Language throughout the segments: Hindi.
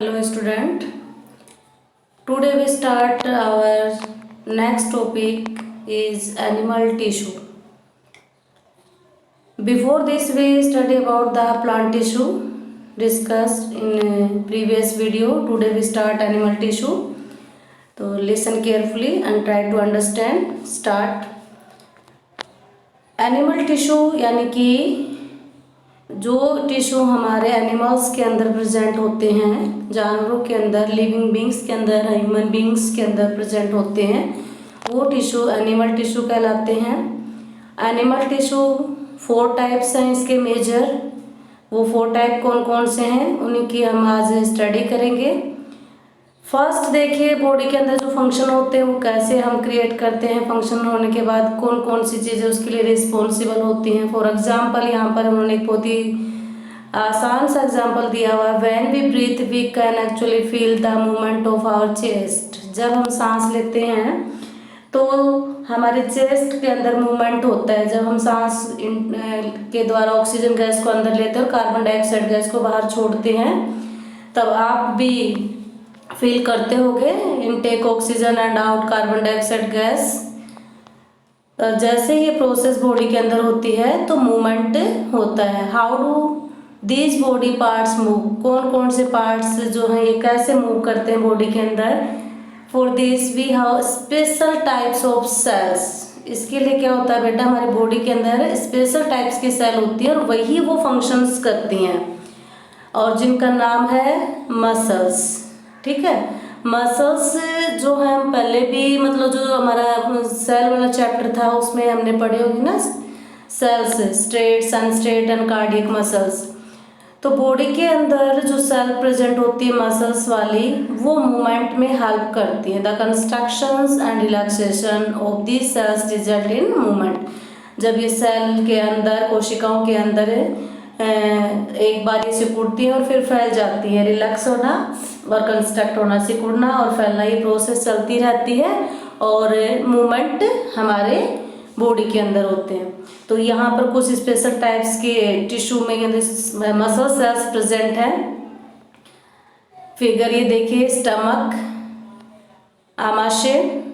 Hello student, today we start our next topic is animal tissue. Before this we study about the plant tissue discussed in previous video. Today we start animal tissue. So listen carefully and try to understand. Start. Animal tissue यानी कि जो टिश्यू हमारे एनिमल्स के अंदर प्रेजेंट होते हैं, जानवरों के अंदर, लिविंग बींग्स के अंदर, ह्यूमन बींग्स के अंदर प्रेजेंट होते हैं, वो टिश्यू एनिमल टिश्यू कहलाते हैं। एनिमल टिश्यू 4 टाइप्स हैं इसके मेजर। वो 4 टाइप कौन कौन से हैं उन्हीं की हम आज स्टडी करेंगे। फर्स्ट देखिए, बॉडी के अंदर जो फंक्शन होते हैं वो कैसे हम क्रिएट करते हैं, फंक्शन होने के बाद कौन कौन सी चीज़ें उसके लिए रिस्पॉन्सिबल होती हैं। फॉर एग्जांपल यहाँ पर उन्होंने एक बहुत ही आसान सा एग्जांपल दिया हुआ है। When we breathe we can actually feel the movement of our chest. जब हम सांस लेते हैं तो हमारे चेस्ट के अंदर मूवमेंट होता है। जब हम सांस के द्वारा ऑक्सीजन गैस को अंदर लेते हैं और कार्बन डाइऑक्साइड गैस को बाहर छोड़ते हैं, तब आप भी फील करते होगे intake oxygen and out carbon dioxide gas. जैसे ये प्रोसेस बॉडी के अंदर होती है तो मूवमेंट होता है। How do these body parts move, कौन कौन से पार्ट्स जो हैं ये कैसे मूव करते हैं बॉडी के अंदर। For this we have special types of cells. इसके लिए क्या होता है बेटा, हमारी बॉडी के अंदर स्पेशल टाइप्स की सेल होती है और वही वो फंक्शंस करती हैं और जिनका नाम है मसल्स। ठीक है, मसल्स जो है हम पहले भी मतलब जो हमारा सेल वाला चैप्टर था उसमें हमने पढ़े होंगे ना, cells, straight, unstraight and cardiac muscles. तो बॉडी के अंदर जो सेल प्रेजेंट होती है मसल्स वाली, वो मूवमेंट में हेल्प करती है। The constructions and relaxation of these cells result in movement. जब ये सेल के अंदर, कोशिकाओं के अंदर एक बार ये सिकुड़ती है और फिर फैल जाती है, रिलैक्स होना और कंस्ट्रक्ट होना, सिकुड़ना और फैलना, ये प्रोसेस चलती रहती है और मूवमेंट हमारे बॉडी के अंदर होते हैं। तो यहाँ पर कुछ स्पेशल टाइप्स के टिश्यू में मसल सेल्स प्रेजेंट हैं। फिगर ये देखिए, स्टमक, आमाशय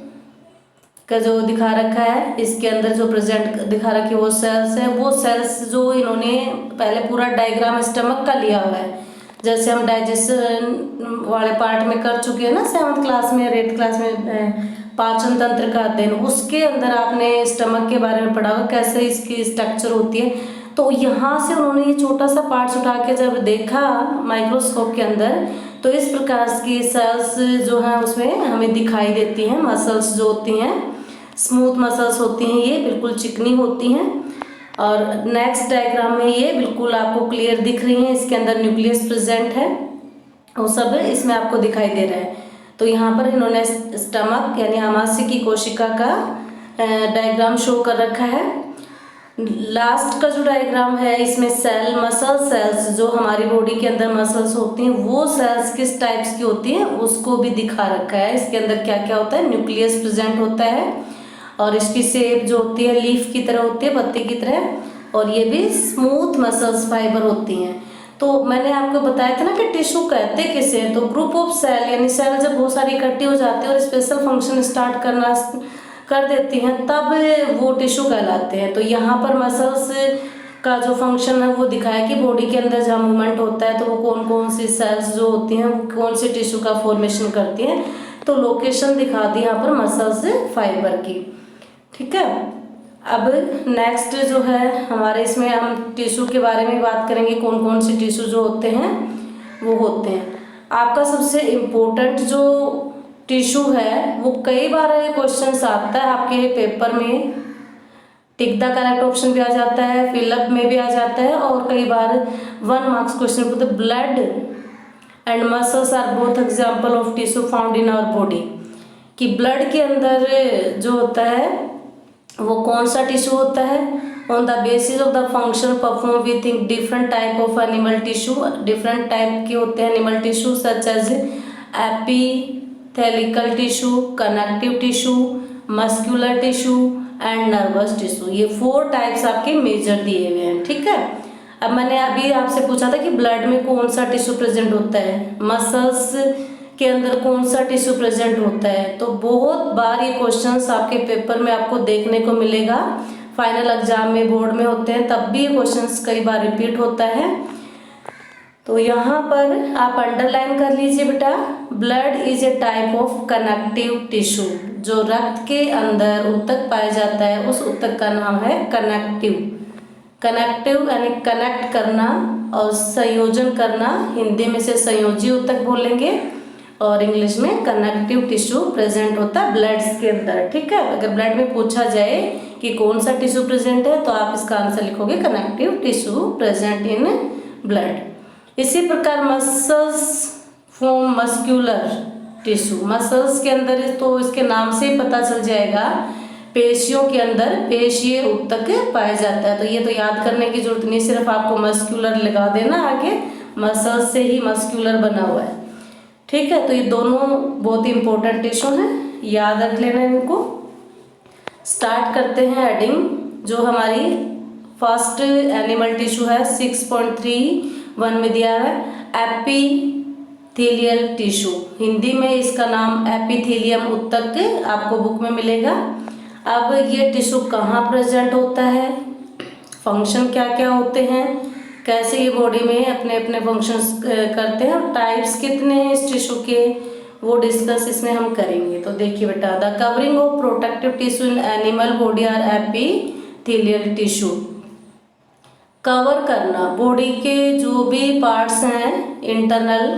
का जो दिखा रखा है, इसके अंदर जो प्रेजेंट दिखा रखी है वो सेल्स है। वो सेल्स जो इन्होंने पहले पूरा डायग्राम स्टमक का लिया हुआ है, जैसे हम डाइजेशन वाले पार्ट में कर चुके हैं ना 7th क्लास में, 8th क्लास में पाचन तंत्र का अध्ययन, उसके अंदर आपने स्टमक के बारे में पढ़ा होगा कैसे इसकी स्ट्रक्चर होती है। तो यहाँ से उन्होंने ये छोटा सा पार्ट उठा के जब देखा माइक्रोस्कोप के अंदर, तो इस प्रकार की सेल्स जो हैं उसमें हमें दिखाई देती हैं। मसल्स जो होती हैं स्मूथ मसल्स होती हैं, ये बिल्कुल चिकनी होती हैं। और नेक्स्ट डायग्राम में ये बिल्कुल आपको क्लियर दिख रही हैं, इसके अंदर न्यूक्लियस प्रेजेंट है, वो सब इसमें आपको दिखाई दे रहा है। तो यहाँ पर इन्होंने स्टमक यानी आमाशय की कोशिका का डायग्राम शो कर रखा है। लास्ट का जो डायग्राम है इसमें सेल, मसल सेल्स जो हमारी बॉडी के अंदर मसल्स होती हैं, वो सेल्स किस टाइप्स की होती हैं उसको भी दिखा रखा है। इसके अंदर क्या क्या होता है, न्यूक्लियस प्रेजेंट होता है और इसकी शेप जो होती है लीफ की तरह होती है, पत्ती की तरह, और ये भी स्मूथ मसल्स फाइबर होती हैं। तो मैंने आपको बताया था ना कि टिश्यू कहते किसे हैं, तो ग्रुप ऑफ सेल यानी सेल जब बहुत सारी इकट्ठी हो जाती है और स्पेशल फंक्शन स्टार्ट करना कर देती हैं तब वो टिश्यू कहलाते हैं। तो यहाँ पर मसल्स का जो फंक्शन है वो दिखाया कि बॉडी के अंदर जहाँ मूवमेंट होता है तो वो कौन कौन सी सेल्स जो होती हैं वो कौन से टिश्यू का फॉर्मेशन करती हैं। तो लोकेशन दिखा दी यहाँ पर मसल्स फाइबर की। ठीक है, अब नेक्स्ट जो है हमारे इसमें हम टिश्यू के बारे में बात करेंगे, कौन कौन से टिश्यू जो होते हैं वो होते हैं। आपका सबसे इम्पोर्टेंट जो टिश्यू है वो कई बार क्वेश्चंस आता है आपके पेपर में, टिक द करेक्ट ऑप्शन भी आ जाता है, फिलअप में भी आ जाता है और कई बार 1 मार्क्स क्वेश्चन को। The blood and muscles are both example of tissue found in our body. कि ब्लड के अंदर जो होता है वो कौन सा टिश्यू होता है, on the basis of the function perform we think different type of animal tissue, different type के होते हैं animal tissue such as epithelial tissue, connective tissue, muscular tissue and nervous tissue. ये 4 टाइप्स आपके मेजर दिए हुए हैं। ठीक है, अब मैंने अभी आपसे पूछा था कि ब्लड में कौन सा टिश्यू प्रेजेंट होता है, मसल्स के अंदर कौन सा टिश्यू प्रेजेंट होता है। तो बहुत बार ये क्वेश्चंस आपके पेपर में आपको देखने को मिलेगा, फाइनल एग्जाम में बोर्ड में होते हैं, तब भी ये क्वेश्चंस कई बार रिपीट होता है। तो यहाँ पर आप अंडरलाइन कर लीजिए बेटा, blood is a type of connective tissue. जो रक्त के अंदर ऊतक पाया जाता है उस ऊतक का नाम है कनेक्टिव। कनेक्टिव यानी कनेक्ट करना और संयोजन करना, हिंदी में से संयोजी ऊतक बोलेंगे और इंग्लिश में कनेक्टिव टिश्यू प्रेजेंट होता है ब्लड्स के अंदर। ठीक है, अगर ब्लड में पूछा जाए कि कौन सा टिश्यू प्रेजेंट है तो आप इसका आंसर लिखोगे connective tissue present in blood. इसी प्रकार muscles form muscular tissue. Muscles के अंदर तो इसके नाम से ही पता चल जाएगा, पेशियों के अंदर पेशीय ऊतक पाया जाता है। तो ये तो याद करने की जरूरत नहीं, सिर्फ आपको मस्क्यूलर लगा देना आगे, मसल्स से ही मस्क्यूलर बना हुआ है। ठीक है, तो ये दोनों बहुत ही इंपॉर्टेंट टिश्यू हैं, याद रख लेना इनको। स्टार्ट करते हैं हेडिंग। जो हमारी फर्स्ट एनिमल टिश्यू है 6.31 में दिया है एपिथेलियल टिश्यू। हिंदी में इसका नाम एपिथेलियम ऊतक आपको बुक में मिलेगा। अब ये टिश्यू कहाँ प्रेजेंट होता है, फंक्शन क्या क्या होते हैं, कैसे ये बॉडी में अपने अपने फंक्शंस करते हैं और टाइप्स कितने हैं इस टिश्यू के, वो डिस्कस इसमें हम करेंगे। तो देखिए बेटा, the covering of protective tissue in animal body are epithelial tissue. Cover करना, बॉडी के जो भी पार्ट्स हैं इंटरनल,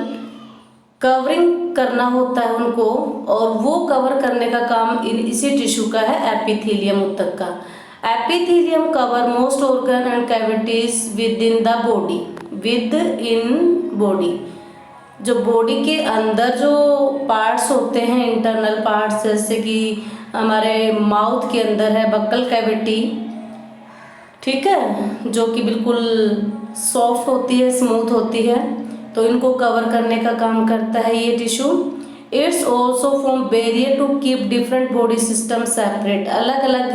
कवरिंग करना होता है उनको, और वो कवर करने का काम इसी टिश्यू का है, एपिथेलियम ऊतक का। Epithelium cover most organ and cavities with in the body. With in body, जो बॉडी के अंदर जो पार्ट्स होते हैं इंटरनल पार्ट्स, जैसे कि हमारे माउथ के अंदर है बक्कल कैविटी, ठीक है, जो कि बिल्कुल सॉफ्ट होती है, स्मूथ होती है, तो इनको कवर करने का काम करता है ये tissue. It's also form barrier to keep different body system separate. अलग अलग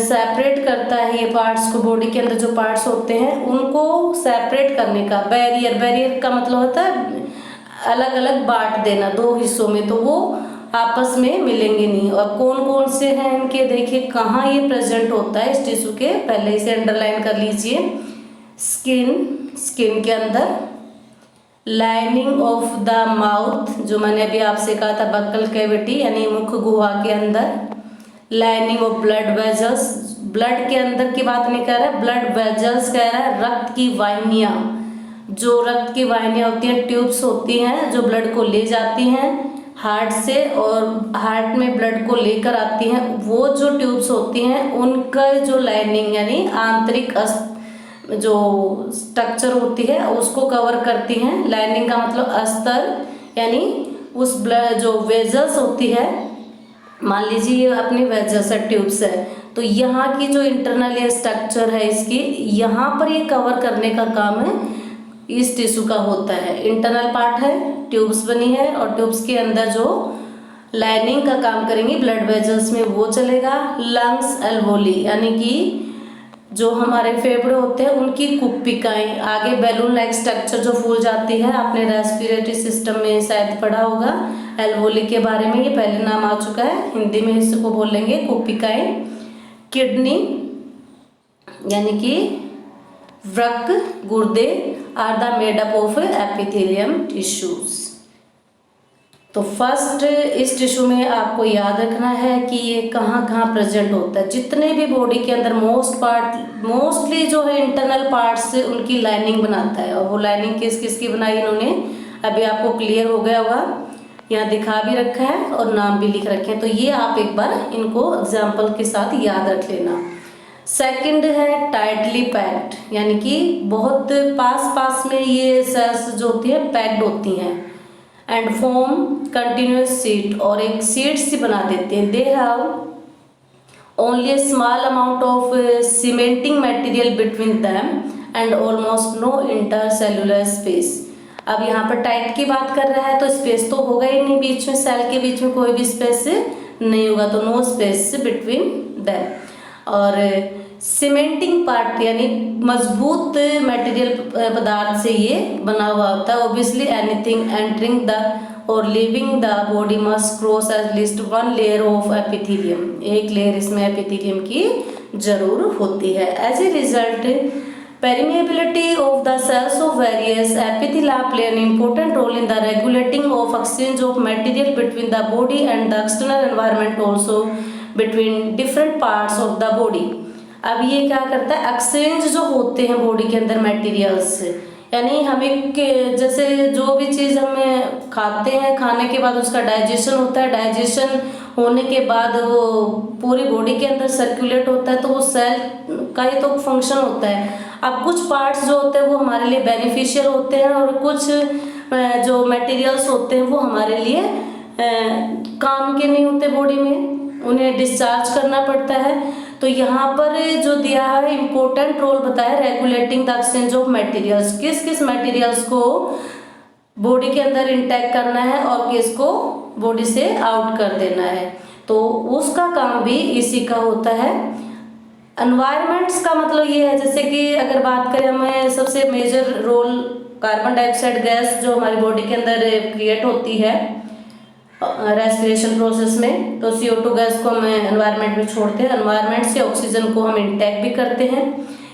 सेपरेट करता है ये पार्ट्स को, बॉडी के अंदर जो पार्ट्स होते हैं उनको सेपरेट करने का बैरियर। बैरियर का मतलब होता है अलग अलग बांट देना दो हिस्सों में, तो वो आपस में मिलेंगे नहीं। और कौन कौन से हैं इनके, देखिए कहाँ ये प्रेजेंट होता है इस टिश्यू के, पहले इसे अंडरलाइन कर लीजिए। स्किन, स्किन के अंदर, लाइनिंग ऑफ द माउथ, जो मैंने अभी आपसे कहा था बक्कल कैविटी यानी मुख गुहा के अंदर। Lining of blood vessels, blood के अंदर की बात नहीं कर रहा है, ब्लड वेजल्स कह रहा है, रक्त की वाहिनियाँ। जो रक्त की वाहिनियाँ होती हैं, ट्यूब्स होती हैं जो ब्लड को ले जाती हैं हार्ट से और हार्ट में ब्लड को लेकर आती हैं, वो जो ट्यूब्स होती हैं उनका जो लाइनिंग यानी आंतरिक जो स्ट्रक्चर होती है उसको कवर करती हैं। लाइनिंग का मतलब अस्तर, यानी उस ब्लड जो वेजल्स होती है, मान लीजिए ये अपनी वेजल्स है, ट्यूब्स है, तो यहाँ की जो इंटरनल ये स्ट्रक्चर है इसकी, यहाँ पर ये कवर करने का काम है इस टिश्यू का होता है। इंटरनल पार्ट है, ट्यूब्स बनी है और ट्यूब्स के अंदर जो लाइनिंग का काम करेंगी ब्लड वेजल्स में वो चलेगा। लंग्स एल्वोली यानी कि जो हमारे फेफड़े होते हैं उनकी कुप्पिकाएँ, आगे बैलून लाइक स्ट्रक्चर जो फूल जाती है, आपने रेस्पिरेटरी सिस्टम में शायद पढ़ा होगा एल्वोली के बारे में, ये पहले नाम आ चुका है, हिंदी में इसको बोलेंगे कुप्पिकाएँ। किडनी यानी कि वृक्क, गुर्दे are the made up of epithelium tissues. तो फर्स्ट इस टिश्यू में आपको याद रखना है कि ये कहाँ कहाँ प्रेजेंट होता है। जितने भी बॉडी के अंदर मोस्टली जो है इंटरनल पार्ट्स उनकी लाइनिंग बनाता है, और वो लाइनिंग किस किस की बनाई इन्होंने अभी आपको क्लियर हो गया होगा, यहाँ दिखा भी रखा है और नाम भी लिख रखे हैं। तो ये आप एक बार इनको एग्जाम्पल के साथ याद रख लेना। सेकंड है टाइटली पैक्ड, यानी कि बहुत पास पास में ये सेल्स जो होती है पैक्ड होती हैं। एंड फॉर्म कंटिन्यूस सीट, और एक सीट सी बना देते हैं। They have only small amount of cementing material between them and almost no intercellular space. अब यहाँ पर टाइट की बात कर रहा है तो स्पेस तो होगा ही नहीं, बीच में सेल के बीच में कोई भी स्पेस नहीं होगा, तो नो स्पेस बिटवीन दैम। और सीमेंटिंग पार्ट यानी मजबूत मटेरियल पदार्थ से ये बना हुआ होता है। Obviously anything entering the or leaving the body must cross at least one layer of epithelium, एक लेयर इसमें एपिथेलियम की जरूर होती है। As a result permeability of the cells of various epithelia play an important role in the regulating of exchange of material between the body and the external environment, also between different parts of the body। अब ये क्या करता है, एक्सचेंज जो होते हैं बॉडी के अंदर मटेरियल्स, यानी हमें जैसे जो भी चीज़ हमें खाते हैं, खाने के बाद उसका डाइजेशन होता है, डाइजेशन होने के बाद वो पूरी बॉडी के अंदर सर्कुलेट होता है, तो वो सेल का ही तो फंक्शन होता है। अब कुछ पार्ट्स जो होते हैं वो हमारे लिए बेनिफिशियल होते हैं और कुछ जो मटेरियल्स होते हैं वो हमारे लिए काम के नहीं होते, बॉडी में उन्हें डिस्चार्ज करना पड़ता है। तो यहाँ पर जो दिया है इम्पोर्टेंट रोल बताया regulating the exchange of materials, किस किस मटेरियल्स को बॉडी के अंदर इंटैक्ट करना है और किसको बॉडी से आउट कर देना है, तो उसका काम भी इसी का होता है। एनवायरमेंट्स का मतलब ये है, जैसे कि अगर बात करें हमें सबसे major role carbon dioxide gas जो हमारी बॉडी के अंदर क्रिएट होती है रेस्पिरेशन प्रोसेस में, तो CO2 गैस को हम एनवायरनमेंट में छोड़ते हैं, एनवायरनमेंट से ऑक्सीजन को हम इंटेक भी करते हैं।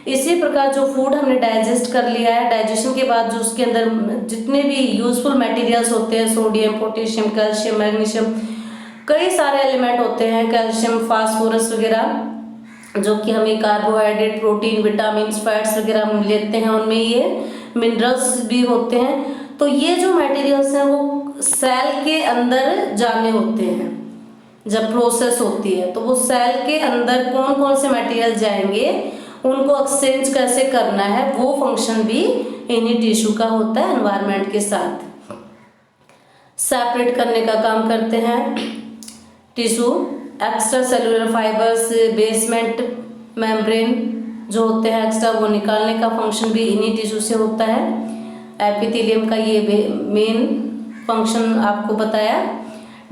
इसी प्रकार जो फूड हमने डाइजेस्ट कर लिया है, डाइजेशन के बाद जो उसके अंदर जितने भी यूजफुल मटेरियल्स होते हैं, सोडियम, पोटेशियम, कैल्शियम, मैग्नीशियम, कई सारे एलिमेंट होते हैं, कैल्शियम, फास्फोरस वगैरह, जो कि हमें कार्बोहाइड्रेट, प्रोटीन, विटामिन, फैट्स वगैरह हम लेते हैं, उनमें ये मिनरल्स भी होते हैं। तो ये जो मटेरियल्स हैं वो सेल के अंदर जाने होते हैं जब प्रोसेस होती है, तो वो सेल के अंदर कौन कौन से मटेरियल जाएंगे, उनको एक्सचेंज कैसे करना है, वो फंक्शन भी इन्हीं टिश्यू का होता है एनवायरनमेंट के साथ। सेपरेट करने का काम करते हैं tissue, extra cellular fibres, basement membrane जो होते हैं एक्स्ट्रा, वो निकालने का फंक्शन भी इन्हीं टिश्यू से होता है। एपिथेलियम का ये मेन फंक्शन आपको बताया।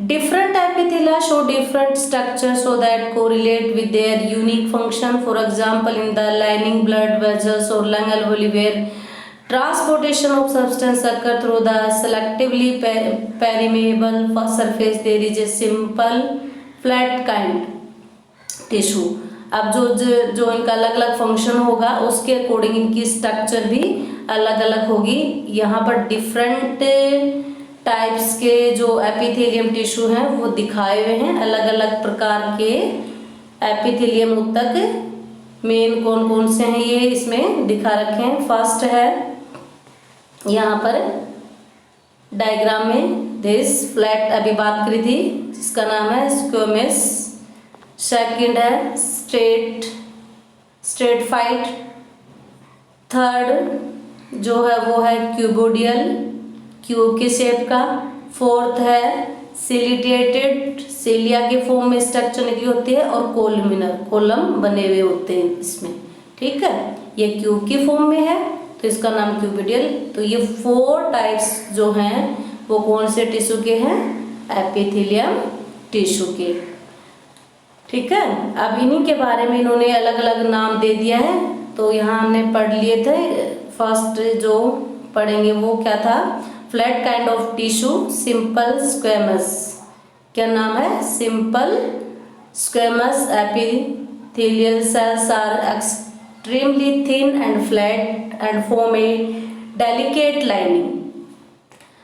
Different epithelia show different structure so that correlate with their unique function. For example in the lining blood vessels और lung alveoli where transportation of substance occur through the selectively permeable surface, there is a simple flat kind tissue. अब जो इनका अलग अलग फंक्शन होगा उसके अकॉर्डिंग इनकी स्ट्रक्चर भी अलग अलग होगी। यहाँ पर डिफरेंट टाइप्स के जो एपिथेलियम टिश्यू हैं वो दिखाए हुए हैं, अलग अलग प्रकार के एपिथेलियम ऊतक मेन कौन कौन से हैं ये इसमें दिखा रखे हैं। फर्स्ट है यहाँ पर डायग्राम में दिस फ्लैट, अभी बात करी थी, जिसका नाम है स्क्वेमस। सेकंड है स्ट्रेटफाइट। थर्ड जो है वो है क्यूबोडियल, क्यूब के शेप का। फोर्थ है सिलिटेटेड, सिलिया के फॉर्म में स्ट्रक्चर निकली होती है, और कोलमिनर, कॉलम बने हुए होते हैं इसमें, ठीक है। ये क्यूब की फॉर्म में है तो इसका नाम क्यूबिडियल। तो ये 4 टाइप्स जो हैं वो कौन से टिश्यू के हैं, एपिथेलियम टिश्यू के, ठीक है। अब इन्हीं के बारे में इन्होंने अलग अलग नाम दे दिया है, तो यहाँ हमने पढ़ लिए थे। फर्स्ट जो पढ़ेंगे वो क्या था, flat kind of tissue simple squamous. क्या नाम है, simple squamous epithelial cells are extremely thin and flat and form a delicate lining.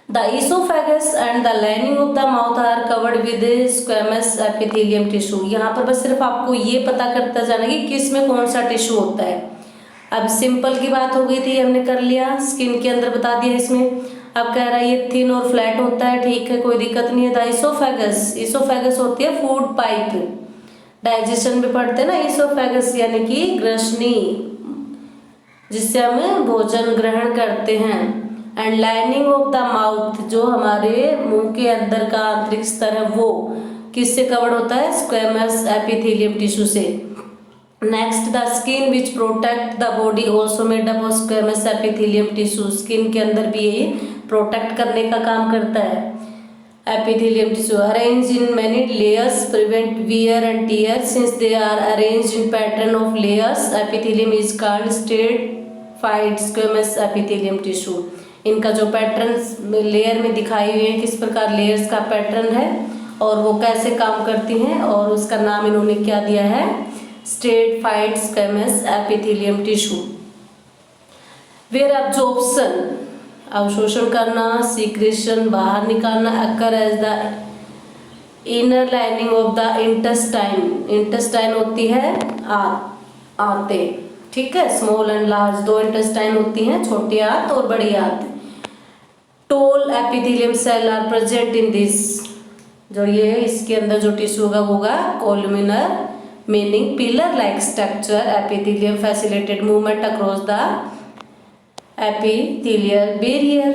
The esophagus and the lining of the mouth are covered with squamous epithelium tissue। यहाँ पर बस सिर्फ आपको ये पता करता जाना कि किस में कौन सा टिश्यू होता है। अब सिंपल की बात हो गई थी, हमने कर लिया, स्किन के अंदर बता दिया इसमें। अब कह रहा है ये थिन और फ्लैट होता है, ठीक है, कोई दिक्कत नहीं है। द इसोफेगस होती है फूड पाइप, डाइजेशन में पढ़ते हैं ना, इसोफेगस यानी कि ग्रसनी, जिससे हम भोजन ग्रहण करते हैं। And lining of the mouth, जो हमारे मुंह के अंदर का आंतरिक स्तर है वो किससे कवर्ड होता है, स्क्वेमस एपिथेलियम टिश्यू से। Next the skin which protect the body also made up of squamous epithelium tissue. Skin के अंदर भी ये प्रोटेक्ट करने का काम करता है। epithelium tissue arranged in many layers prevent wear and tear. Since they are arranged in pattern of layers, epithelium is called stratified squamous epithelium tissue. इनका जो पैटर्न लेयर में दिखाई हुई है, किस प्रकार लेयर्स का पैटर्न है और वो कैसे काम करती हैं, और उसका नाम इन्होंने क्या दिया है, stratified squamous epithelium tissue. Where absorption, अवशोषण करना, सीक्रेशन बाहर निकालना, occur as the inner lining of the intestine. Intestine होती है आंतें, ठीक है, स्मॉल एंड लार्ज, दो इंटेस्टाइन होती हैं, छोटी आंत और बड़ी आंत। Tall epithelium cell are present in this, जो ये इसके अंदर जो टिश्यू होगा columnar, meaning pillar like structure. Epithelium facilitate movement across the epithelial barrier,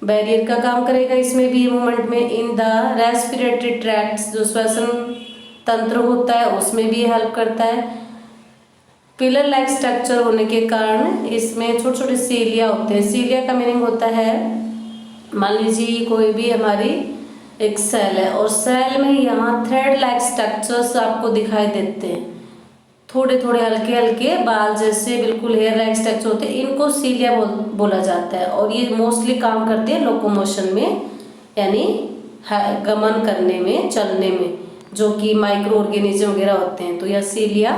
barrier का काम करेगा इसमें भी मूवमेंट में। इन द रेस्पिरेटरी ट्रैक्ट्स, जो श्वसन तंत्र होता है उसमें भी हेल्प करता है। पिलर लाइक स्ट्रक्चर होने के कारण इसमें छोटे छोटे सीलिया होते हैं। सीलिया का मीनिंग होता है, मान लीजिए कोई भी हमारी एक सेल है और सेल में यहाँ थ्रेड लाइक स्ट्रक्चर्स आपको दिखाई देते हैं, थोड़े थोड़े हल्के हल्के बाल जैसे बिल्कुल हेयर लाइक स्ट्रक्चर होते हैं, इनको सीलिया बोला जाता है। और ये मोस्टली काम करते हैं लोकोमोशन में, यानी गमन करने में, चलने में, जो कि माइक्रो ऑर्गेनिज्म वगैरह होते हैं। तो यह cilia.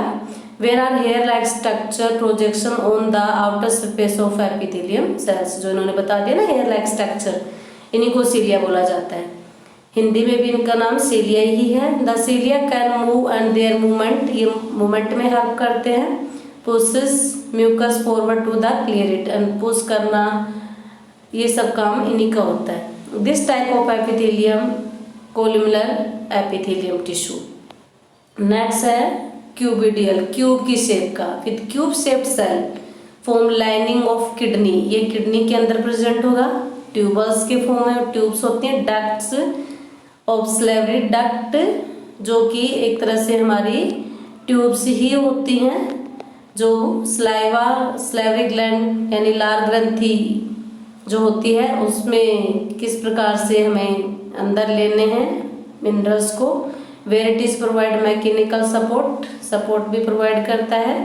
Where are hair like structure projection on the outer surface of epithelium cells, जो इन्होंने बता दिया ना हेयर लाइक स्ट्रक्चर, इन्हीं को सीलिया बोला जाता है। हिंदी में भी इनका नाम सीलिया ही है। The cilia can move and their movement, ये मूवमेंट में हेल्प करते हैं। Pushes mucus forward to the clear it, and push करना, ये सब काम इन्हीं का होता है। This type of epithelium columnar epithelium tissue. Next है क्यूबिडियल, क्यूब की शेप का, with cube shaped cell form lining of kidney, ये किडनी के अंदर प्रेजेंट होगा। ट्यूबल्स के फॉर्म में ट्यूब्स होती हैं। डक्ट्स ऑफ स्लेवरी, डक्ट जो कि एक तरह से हमारी ट्यूब्स ही होती हैं, जो स्लाइवरी ग्लैंड यानी लार ग्रंथि जो होती है उसमें किस प्रकार से हमें अंदर लेने हैं मिनरल्स को। Where it is provide mechanical support भी प्रोवाइड करता है।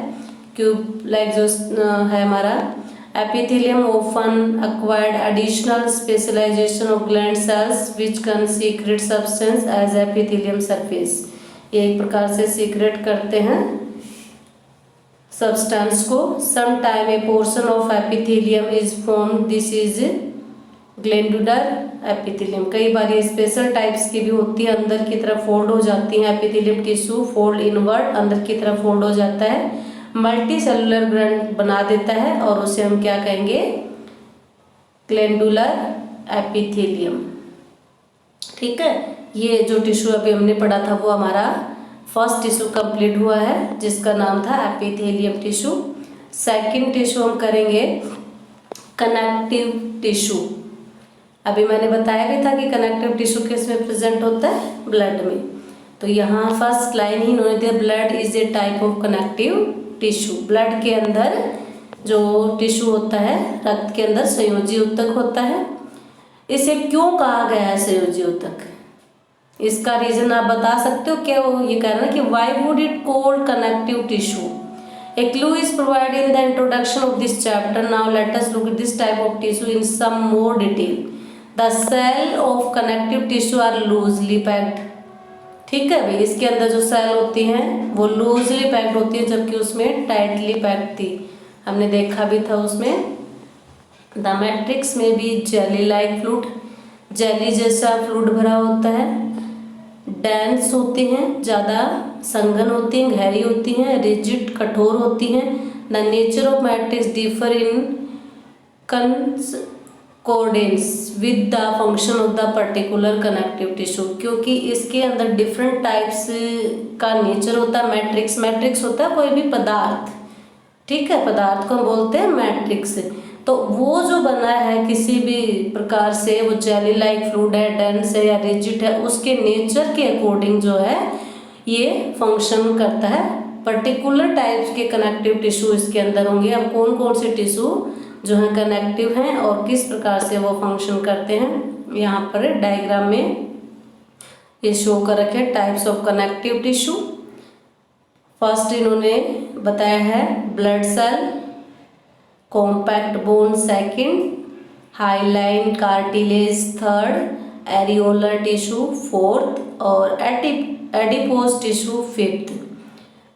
क्यूब लाइक जो है हमारा epithelium often acquired additional specialization of gland cells which can secrete substance as epithelium surface, ये एक प्रकार से सीक्रेट करते हैं सब्सटेंस को। Some time a portion of epithelium is formed, this is glandular epithelium. कई बार ये स्पेशल टाइप्स की भी होती है, अंदर की तरफ फोल्ड हो जाती है एपिथेलियम टिश्यू, फोल्ड इनवर्ड, अंदर की तरफ फोल्ड हो जाता है, मल्टी सेलुलर ग्लैंड बना देता है और उसे हम क्या कहेंगे, ग्लैंडुलर एपिथेलियम। ठीक है, ये जो टिश्यू अभी हमने पढ़ा था वो हमारा फर्स्ट टिश्यू कंप्लीट हुआ है जिसका नाम था एपिथेलियम टिश्यू। सेकंड टिश्यू हम करेंगे कनेक्टिव टिश्यू। अभी मैंने बताया भी था कि कनेक्टिव टिश्यू किस में प्रेजेंट होता है, ब्लड में। तो यहाँ फर्स्ट लाइन ही इन्होंने दिया, blood is a type of connective tissue. Blood के अंदर जो टिश्यू होता है, रक्त के अंदर संयोजी ऊतक होता है। इसे क्यों कहा गया है संयोजी ऊतक, इसका रीजन आप बता सकते हो क्या? वो ये कह रहा है कि why would it called connective tissue. A clue is provided in the introduction of this chapter. Now let us look at this type of tissue in some more detail. The cell of connective tissue are loosely packed. ठीक है भाई, इसके अंदर जो सेल होती हैं वो लूजली पैक्ड होती है, जबकि उसमें टाइटली पैक्ड थी, हमने देखा भी था उसमें। द मैट्रिक्स में भी जेली लाइक फ्लूइड, जेली जैसा फ्लूइड भरा होता है। डेंस होती हैं, ज़्यादा संघन होती हैं, गहरी होती हैं, रिजिड कठोर होती हैं। The nature of matrix differ in concordance with the function of the particular connective tissue, क्योंकि इसके अंदर डिफरेंट टाइप्स का नेचर होता है। मैट्रिक्स होता है कोई भी पदार्थ, ठीक है, पदार्थ को हम बोलते हैं मैट्रिक्स। तो वो जो बना है किसी भी प्रकार से, वो जेली लाइक फ्लूइड है, डेंस है या रिजिड है, उसके नेचर के अकॉर्डिंग जो है ये फंक्शन करता है। पर्टिकुलर टाइप्स के कनेक्टिव टिश्यू इसके अंदर होंगे। अब कौन कौन से टिश्यू जो है कनेक्टिव हैं और किस प्रकार से वो फंक्शन करते हैं यहाँ पर डायग्राम में ये शो कर रखे हैं types of connective tissue. First इन्होंने बताया है blood cell, compact bone second, hyaline cartilage third, areolar tissue fourth और एडिपोज टिश्यू फिफ्थ।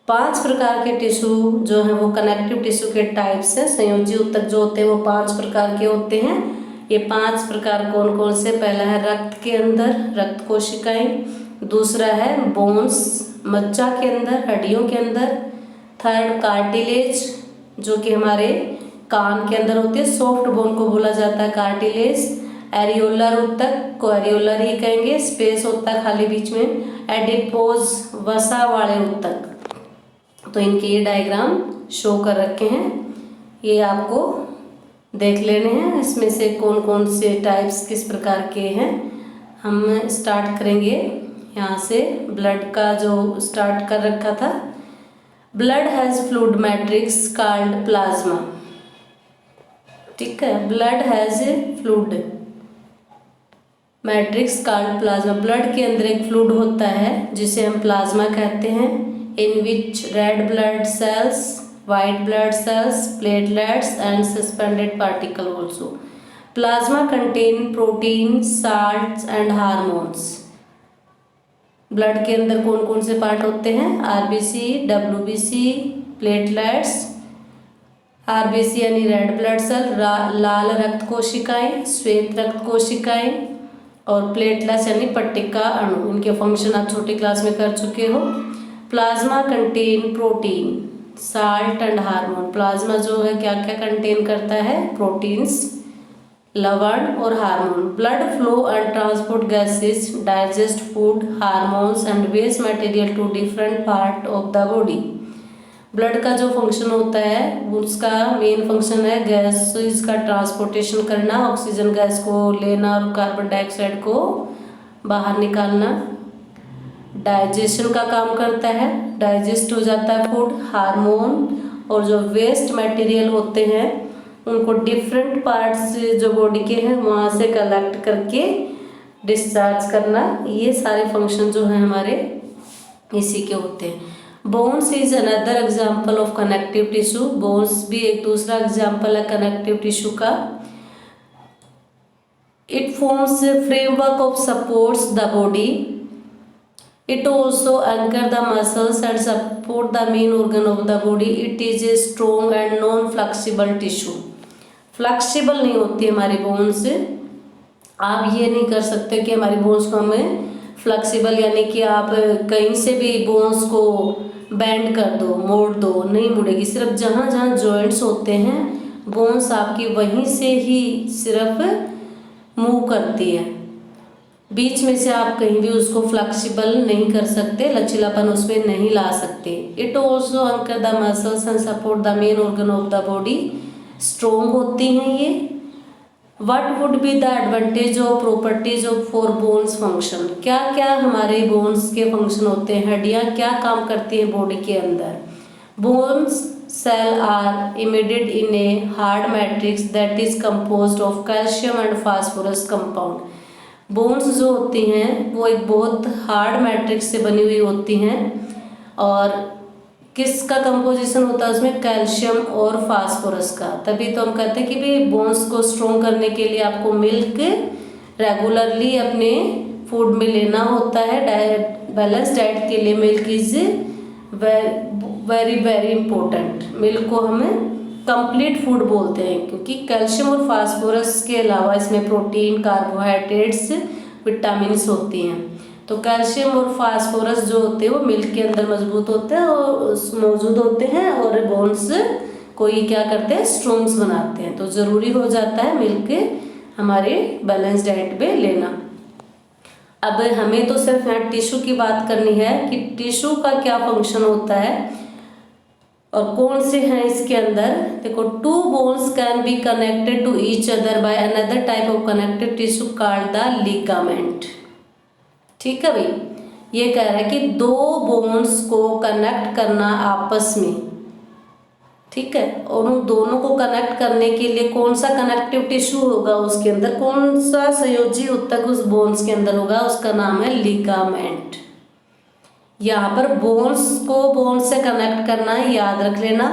5 प्रकार के टिश्यू जो है वो कनेक्टिव टिश्यू के टाइप्स हैं। संयोजी ऊतक जो होते हैं वो 5 प्रकार के होते हैं। ये 5 प्रकार कौन कौन से? पहला है रक्त के अंदर, रक्त कोशिकाएं। दूसरा है बोन्स, मज्जा के अंदर, हड्डियों के अंदर। थर्ड कार्टिलेज, जो कि हमारे कान के अंदर होती है, सॉफ्ट बोन को बोला जाता है कार्टिलेज। एरियोलर ऊतक को एरियोलर ही कहेंगे, स्पेस होता है खाली बीच में। एडिपोज, वसा वाले ऊतक। तो इनके ये डायग्राम शो कर रखे हैं, ये आपको देख लेने हैं। इसमें से कौन कौन से टाइप्स किस प्रकार के हैं। हम स्टार्ट करेंगे यहाँ से, ब्लड का जो स्टार्ट कर रखा था। Blood has fluid matrix called plasma. ठीक है, blood has fluid matrix called plasma. Blood के अंदर एक फ्लूइड होता है जिसे हम प्लाज्मा कहते हैं, in which red blood cells, white blood cells, platelets and suspended particle also. Plasma contain protein, salts and hormones. Blood के अंदर कौन कौन से पार्ट होते हैं? RBC, WBC, platelets. आरबीसी यानी रेड ब्लड सेल, लाल रक्त कोशिकाएं, श्वेत रक्त कोशिकाएं और प्लेटलेट्स यानी पट्टिका अणु। इनके फंक्शन आप छोटी क्लास में कर चुके हो। Plasma contain protein, salt and hormone. Plasma जो है क्या क्या कंटेन करता है? प्रोटीन्स, लवण और hormone. Blood flow and transport gases, digest food, hormones and waste material to different part of the body. Blood का जो फंक्शन होता है उसका मेन फंक्शन है गैसेस का ट्रांसपोर्टेशन करना, ऑक्सीजन गैस को लेना और कार्बन डाइऑक्साइड को बाहर निकालना। डाइजेशन का काम करता है, डाइजेस्ट हो जाता है फूड। हार्मोन और जो वेस्ट मटेरियल होते हैं उनको डिफरेंट पार्ट्स जो बॉडी के हैं वहाँ से कलेक्ट करके डिस्चार्ज करना। ये सारे फंक्शन जो हैं हमारे इसी के होते हैं। Bones is another example of connective tissue. Bones भी एक दूसरा एग्जाम्पल है कनेक्टिव टिश्यू का। It forms framework of supports the body. It also anchor the muscles and support the main organ of the body. It is a strong and non-flexible tissue. Flexible नहीं होती हमारी बोन्स। आप ये नहीं कर सकते कि हमारी बोन्स को हमें फ्लेक्सिबल यानी कि आप कहीं से भी बोन्स को बेंड कर दो, मोड़ दो, नहीं मुड़ेगी। सिर्फ जहाँ जहाँ जॉइंट्स होते हैं बोन्स आपकी वहीं से ही सिर्फ मूव करती है। बीच में से आप कहीं भी उसको फ्लेक्सिबल नहीं कर सकते, लचीलापन उसमें नहीं ला सकते। It also anchor the muscles and support the main organ of the body. Strong होती हैं ये। What would be the advantage of properties of for bones function. क्या क्या हमारे बोन्स के फंक्शन होते हैं, हड्डियाँ क्या काम करती हैं बॉडी के अंदर। Bones cell are embedded in a hard matrix that is composed of calcium and phosphorus compound. Bones जो होती हैं वो एक बहुत हार्ड मैट्रिक्स से बनी हुई होती हैं और किसका कंपोजिशन होता है उसमें? कैल्शियम और फास्फोरस का। तभी तो हम कहते हैं कि भाई बोन्स को स्ट्रॉन्ग करने के लिए आपको मिल्क रेगुलरली अपने फूड में लेना होता है। बैलेंस डाइट के लिए milk is very very important. Milk को हमें कंप्लीट फूड बोलते हैं क्योंकि कैल्शियम और फास्फोरस के अलावा इसमें प्रोटीन, कार्बोहाइड्रेट्स, विटामिन्स होती हैं। तो कैल्शियम और फास्फोरस जो होते हैं वो मिल्क के अंदर मजबूत होते हैं और मौजूद होते हैं और बोन्स को ये क्या करते हैं? स्ट्रॉन्ग्स बनाते हैं। तो ज़रूरी हो जाता है मिल्क हमारे बैलेंस डाइट में लेना। अब हमें तो सिर्फ यहाँ टिश्यू की बात करनी है कि टिश्यू का क्या फंक्शन होता है और कौन से हैं इसके अंदर। देखो, 2 bones can be connected to each other by another type of connective tissue called the ligament. ठीक है भाई, ये कह रहा है कि 2 बोन्स को कनेक्ट करना आपस में ठीक है। और उन दोनों को कनेक्ट करने के लिए कौन सा कनेक्टिव टिश्यू होगा उसके अंदर, कौन सा संयोजी ऊतक उस बोन्स के अंदर होगा, उसका नाम है लिगामेंट। यहाँ पर बोन्स को बोन्स से कनेक्ट करना है, याद रख लेना।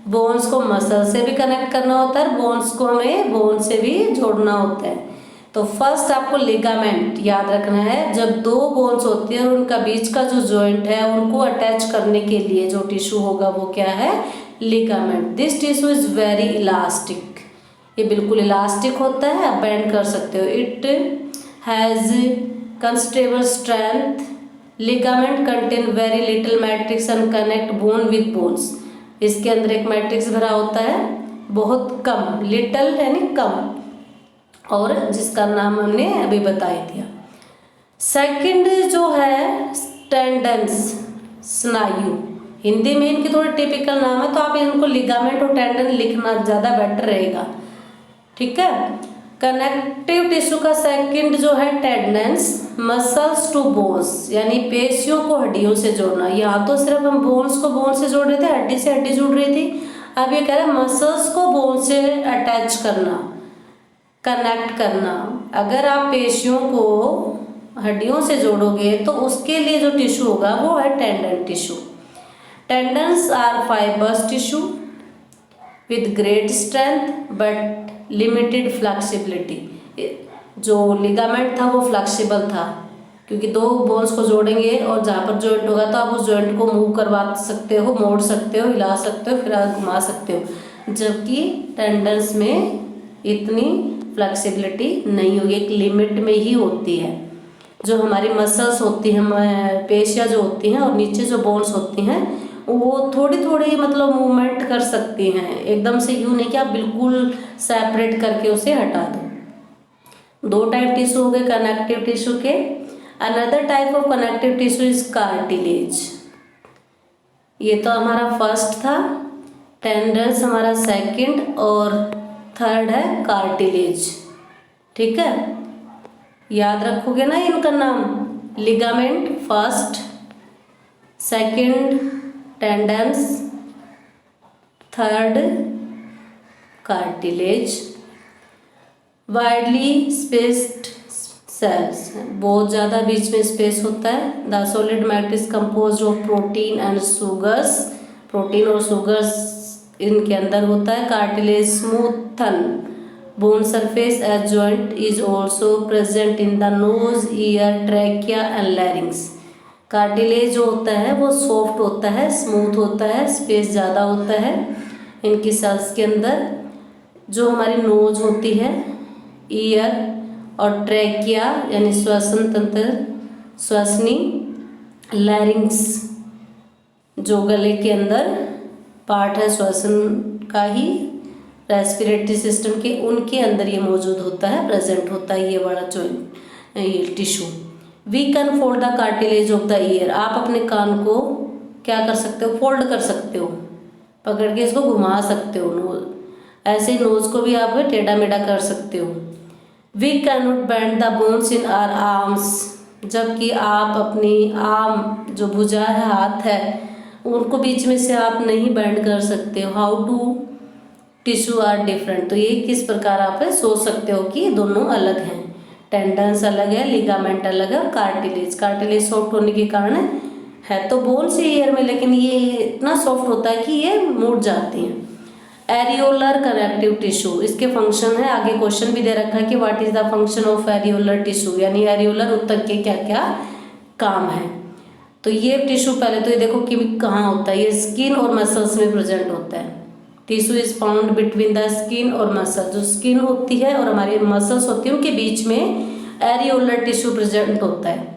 बोन्स को मसल से भी कनेक्ट करना होता है, बोन्स को हमें बोन से भी जोड़ना होता है। तो फर्स्ट आपको लिगामेंट याद रखना है। जब दो बोन्स होती हैं और उनका बीच का जो जॉइंट है उनको अटैच करने के लिए जो टिश्यू होगा वो क्या है, ligament. This tissue is very elastic, ये बिल्कुल इलास्टिक होता है, आप बेंड कर सकते हो। It has considerable strength. Ligament contain very little matrix and connect bone with bones. इसके अंदर एक मैट्रिक्स भरा होता है, बहुत कम, लिटिल यानी कम, और जिसका नाम हमने अभी बता ही दिया। सेकंड जो है टेंडेंस, स्नायु, हिंदी में इनके थोड़े टिपिकल नाम है तो आप इनको लिगामेंट और टेंडन लिखना ज़्यादा बेटर रहेगा, ठीक है। कनेक्टिव टिश्यू का सेकंड जो है टेंडेंस, मसल्स टू बोन्स, यानी पेशियों को हड्डियों से जोड़ना। यहाँ तो सिर्फ हम बोन्स को बोन से जोड़ रहे थे, हड्डी से हड्डी जुड़ रही थी, अब ये कह रहे हैं मसल्स को बोन से अटैच करना, कनेक्ट करना। अगर आप पेशियों को हड्डियों से जोड़ोगे तो उसके लिए जो टिश्यू होगा वो है tendon tissue. Tendons are fibres tissue with great strength but limited flexibility. जो लिगामेंट था वो फ्लेक्सिबल था, क्योंकि दो बोन्स को जोड़ेंगे और जहाँ पर जॉइंट होगा तो आप उस जॉइंट को मूव करवा सकते हो, मोड़ सकते हो, हिला सकते हो, फिर आप घुमा सकते हो। जबकि टेंडन्स में इतनी फ्लेक्सिबिलिटी नहीं होगी, एक लिमिट में ही होती है। जो हमारी मसल्स होती हैं, पेशियाँ जो होती हैं और नीचे जो बोन्स होती हैं वो थोड़ी थोड़ी मतलब मूवमेंट कर सकती हैं, एकदम से यूँ नहीं कि आप बिल्कुल सेपरेट करके उसे हटा दो। दो टाइप टिश्यू हो गए कनेक्टिव टिश्यू के। Another type of connective tissue is cartilage. ये तो हमारा फर्स्ट था, टेंडन्स हमारा सेकंड, और थर्ड है कार्टिलेज, ठीक है। याद रखोगे ना इनका नाम, ligament first, second tendons, third cartilage. Widely spaced cells, बहुत ज़्यादा बीच में स्पेस होता है। The solid matrix composed of protein and sugars, protein और शुगर्स इनके अंदर होता है। Cartilage smoothen bone surface as joint is also present in the nose, ear, trachea and larynx. Cartilage जो होता है वो सॉफ्ट होता है, स्मूथ होता है, स्पेस ज़्यादा होता है इनकी सेल्स के अंदर। जो हमारी नोज होती है, ईयर और ट्रैकिया यानी श्वसन तंत्र, श्वसनी, लैरिंग्स जो गले के अंदर पार्ट है श्वसन का ही, रेस्पिरेटरी सिस्टम के, उनके अंदर ये मौजूद होता है, प्रेजेंट होता है ये वाला जॉइंट, ये tissue. We can fold the cartilage of the ear. आप अपने कान को क्या कर सकते हो, फोल्ड कर सकते हो, पकड़ के इसको घुमा सकते हो। नोज, ऐसे नोज को भी आप टेढ़ा मेढ़ा कर सकते हो। We can not bend the bones in our arms. जबकि आप अपनी आर्म जो भुजा है, हाथ है, उनको बीच में से आप नहीं बेंड कर सकते हो। How two tissue are different. तो ये किस प्रकार आप सोच सकते हो कि दोनों अलग हैं, टेंडेंस अलग है, लिगामेंट अलग है, और कार्टिलेज। कार्टिलेज सॉफ्ट होने के कारण है तो बोन से ईयर में, लेकिन ये इतना सॉफ्ट होता है कि ये मुड़ जाते हैं। एरियोलर कनेक्टिव टिश्यू, इसके फंक्शन है, आगे क्वेश्चन भी दे रखा है कि what is the function of areolar tissue, यानी एरियोलर ऊतक के क्या क्या काम है। तो ये टिश्यू पहले तो ये देखो कि कहाँ होता है, ये स्किन और मसल्स में प्रेजेंट होता है। Tissue is found between the skin और मसल। जो स्किन होती है और हमारी मसल्स होती है उनके बीच में एरियोलर टिश्यू प्रेजेंट होता है।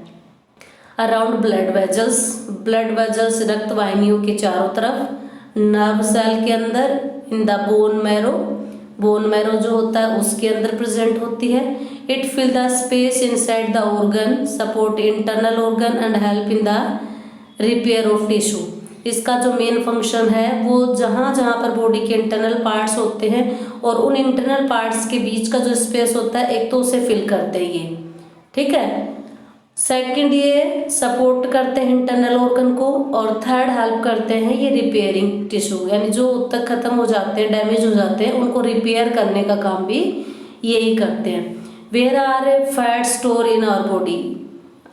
Around blood vessels, blood vessels रक्त वाहिनियों के चारों तरफ। नर्व सेल के अंदर, in the bone marrow, bone marrow जो होता है उसके अंदर प्रेजेंट होती है। It fill the space inside the organ, support internal organ and help in the repair of tissue. इसका जो मेन फंक्शन है वो जहाँ जहाँ पर बॉडी के इंटरनल पार्ट्स होते हैं और उन इंटरनल पार्ट्स के बीच का जो स्पेस होता है, एक तो उसे फिल करते हैं ये, ठीक है, सेकंड ये सपोर्ट करते हैं इंटरनल ऑर्गन को, और थर्ड हेल्प करते हैं ये रिपेयरिंग टिश्यू, यानी जो ऊतक खत्म हो जाते हैं, डैमेज हो जाते हैं, उनको रिपेयर करने का काम भी यही करते हैं। Where are fat store in our body,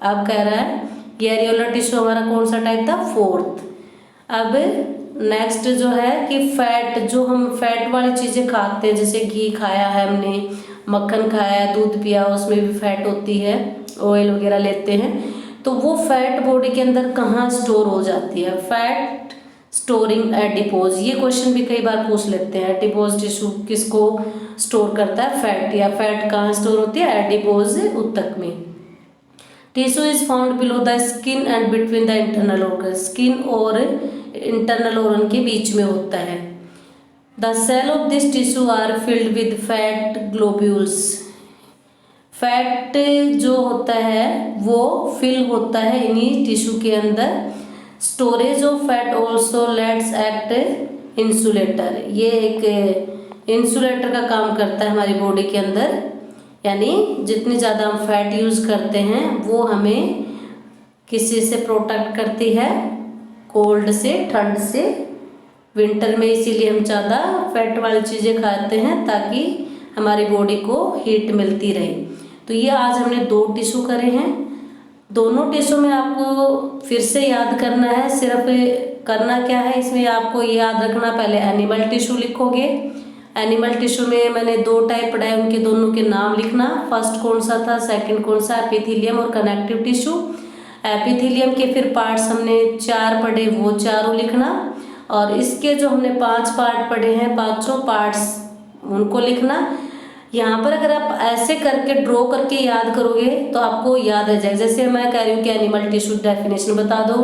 अब कह रहा है ये एरियोलर टिश्यू हमारा कौन सा टाइप था, फोर्थ। अब नेक्स्ट जो है कि फैट, जो हम फैट वाली चीज़ें खाते हैं, जैसे घी खाया है हमने, मक्खन खाया, दूध पिया, उसमें भी फैट होती है, ऑयल वगैरह लेते हैं, तो वो फैट बॉडी के अंदर कहाँ स्टोर हो जाती है, फैट स्टोरिंग एडिपोज, ये क्वेश्चन भी कई बार पूछ लेते हैं। एडिपोज टिश्यू किसको स्टोर करता है, फैट, या फैट कहाँ स्टोर होती है, एडिपोज ऊतक में। Tissue is found below the skin and between the internal organ, skin और इंटरनल ऑर्गन के बीच में होता है। The cell of this tissue are filled with fat globules, fat जो होता है वो फिल होता है इन्हीं टिश्यू के अंदर। Storage of fat also let's act insulator, ये एक इंसुलेटर का काम करता है हमारी बॉडी के अंदर, यानी जितनी ज़्यादा हम फैट यूज़ करते हैं वो हमें किसी से प्रोटेक्ट करती है, कोल्ड से, ठंड से, विंटर में इसीलिए हम ज़्यादा फैट वाली चीज़ें खाते हैं ताकि हमारी बॉडी को हीट मिलती रहे। तो ये आज हमने 2 टिश्यू करे हैं। दोनों टिश्यू में आपको फिर से याद करना है, सिर्फ करना क्या है इसमें आपको याद रखना, पहले एनिमल टिश्यू लिखोगे। एनिमल टिश्यू में मैंने 2 टाइप पढ़ाए, उनके दोनों के नाम लिखना, फर्स्ट कौन सा था, सेकंड कौन सा, एपिथेलियम और कनेक्टिव टिश्यू। एपिथेलियम के फिर पार्ट्स हमने 4 पढ़े, वो चारों लिखना, और इसके जो हमने 5 पार्ट पढ़े हैं, 5 पार्ट्स उनको लिखना। यहाँ पर अगर आप ऐसे करके ड्रॉ करके याद करोगे तो आपको याद रह जाएगा। जैसे मैं कह रही हूँ कि एनिमल टिश्यू डेफिनेशन बता दो,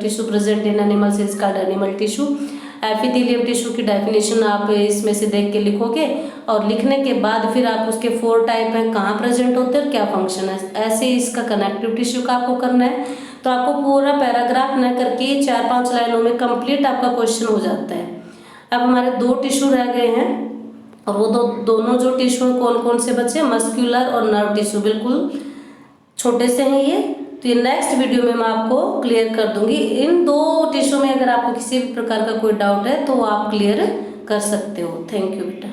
tissue present in animals is called animal tissue. Epithelium tissue की डेफिनेशन आप इसमें से देख के लिखोगे, और लिखने के बाद फिर आप उसके 4 टाइप हैं, कहाँ प्रेजेंट होते हैं और क्या फंक्शन है, ऐसे इसका कनेक्टिव टिश्यू का आपको करना है। तो आपको पूरा पैराग्राफ न करके 4-5 लाइनों में कंप्लीट आपका क्वेश्चन हो जाता है। अब हमारे 2 टिश्यू रह गए हैं, और वो दोनों जो टिश्यू कौन कौन से बचे, मस्कुलर और नर्व टिश्यू, बिल्कुल छोटे से हैं ये। तो ये नेक्स्ट वीडियो में मैं आपको क्लियर कर दूंगी। इन 2 टिश्यू में अगर आपको किसी भी प्रकार का कोई डाउट है तो आप क्लियर कर सकते हो। थैंक यू बेटा।